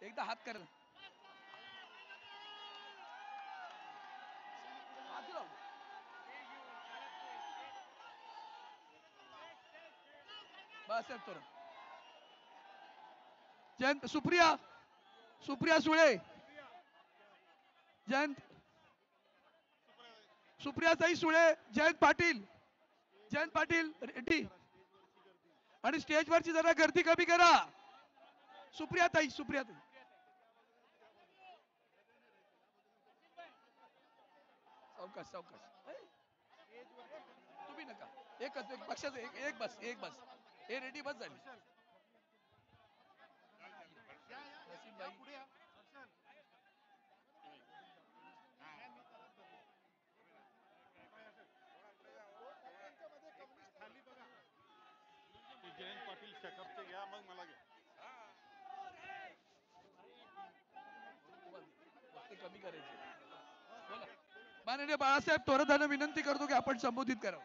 एकदा हात कर. बस येतो. जयंत सुप्रिया सुप्रिया सुळे जयंत सुप्रियाताई सुळे जयंत पाटील रेड्डी आणि स्टेजवरची जरा गर्दी कमी करा. सुप्रियाताई सावकाश तुम्ही नका. एकच एक पक्षाचं एक बस हे रेडी बस झाली. जयंत पाटील शेकअपचे घ्या मग मला घ्या. कमी करायचे. बोला. माननीय बाळासाहेब थोरातांना विनंती करतो की आपण संबोधित करावं.